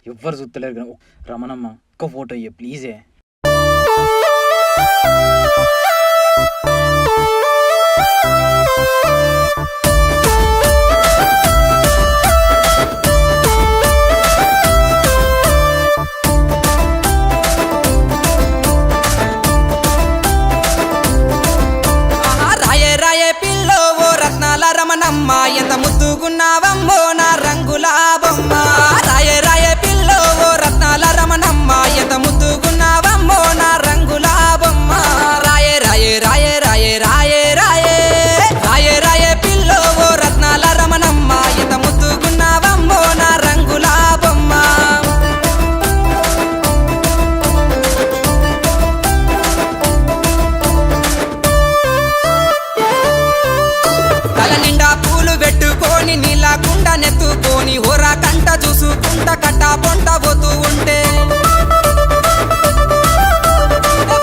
ఎవ్వరు చూస్తలేరు కానీ రమణమ్మ ఒక్క ఫోటో ఇయ్య ప్లీజే. రమణమ్మ ఎంత ముద్దుగున్నావమ్మో నా రంగుల బొమ్మ. రాయే రాయే పిల్లో ఓ రత్నాల రమణమ్మ ఎంత ముద్దుగున్నావమ్మో నా రంగుల బొమ్మ. రాయే రాయే రాయే రాయే రాయే రాయే రాయే రాయే పిల్లో ఓ రత్నాల రమణమ్మ ఎంత ముద్దుగున్నావమ్మో నా రంగుల బొమ్మ. పెట్టుకొని నీలా కుండ నెత్తుకొని హోరా కంట చూసుకుంట కట్ట పొంట పోతూ ఉంటే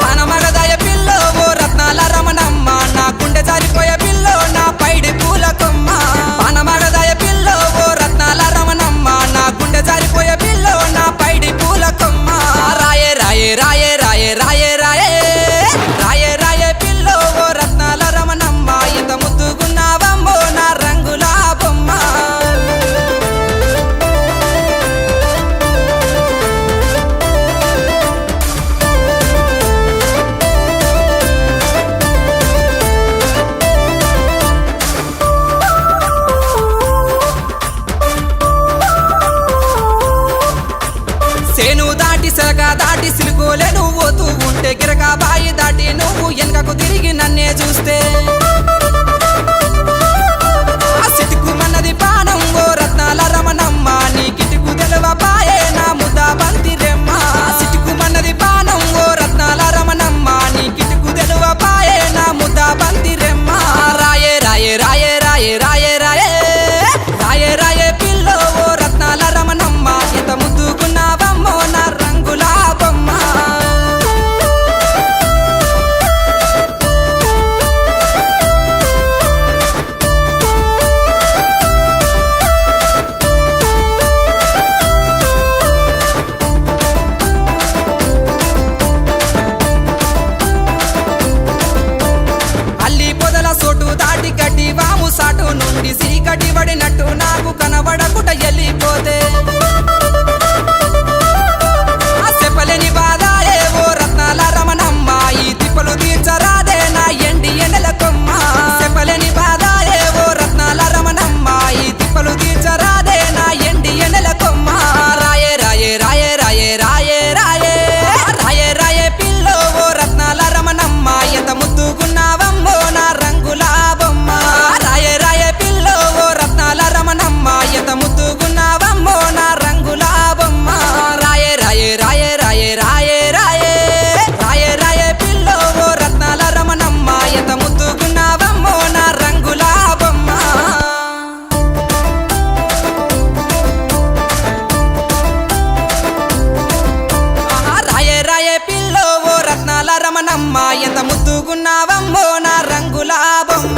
పనమగదయ పిల్లో ఓ రత్నాల రమణమ్మ నా గుండె జారిపోయే పిల్లో నా పైడి పూల కొమ్మ. పనమగదయ పిల్లో ఓ రత్నాల రమణమ్మ నా గుండె జారిపోయే పిల్లో నా పైడి పూల కొమ్మ. రాయే రాయే రాయే రాయే రాయే రాయే రాయే రాయే పిల్లో ఓ రత్నాల రమణమ్మ ఎంత ముద్దుగున్నావమ్మో నా రంగుల బొమ్మ. సేను దాటి సెలక దాటి సిలుకోలే నువ్వు పోతూ ఉంటే గిరక బాయి దాటి నువ్వు వెనకకు తిరిగి నన్నే చూస్తే సిటుకుమన్నది పానం ఓ రత్నాల రమణమ్మ నీ కిటుకు తెలవ పాయే నా ముద్ద బంతి రెమ్మ. సిటుకుమన్నది పానం ఓ రత్నాల రమణమ్మ నీ కిటుకు తెలవ పాయే నా ముద్ద బంతి రెమ్మ. రాయే రాయే రాయే రాయే రాయే రాయే రాయే రాయే పిల్లో ఓ రత్నాల రమణమ్మ ఎంత ముద్దుగున్నావమ్మో నా రంగుల బొమ్మ. సోటు దాటి గడ్డి వాము సాటు నుండి సీకటి పడినట్టు నాకు కనబడకుట వెళ్ళిపోతే చెప్పలేని బాధాయే ఓ రత్నాల రమణమ్మ ఈ తిప్పలు తీర్చరాదే నా ఎండి ఎండల కొమ్మ. చెప్పలేని బాధాయే ఓ రత్నాల రమణమ్మ ఈ తిప్పలు తీర్చరాదే నా ఎండి ఎండల కొమ్మ. రాయే రాయే రాయే రాయే రాయే రాయే రాయే రాయే పిల్లో ఓ రత్నాల రమణమ్మ ఎంత ముద్దుగున్నావమ్మో నా రంగుల బొమ్మ. రాయే రాయే పిల్లో ఓ రత్నాల రమణమ్మ ఎంత ముద్దుగున్నావమ్మో నా రంగుల బొమ్మ. రాయే రాయే రాయే రాయే రాయే రాయే రాయే రాయే పిల్లో ఓ రత్నాల రమణమ్మ ఎంత ముద్దుగున్నావమ్మో నా రంగుల బొమ్మ. రాయే రాయే పిల్లో ఓ రత్నాల రమణమ్మ ఎంత ముద్దుగున్నావమ్మో నా రంగుల బొమ్మ.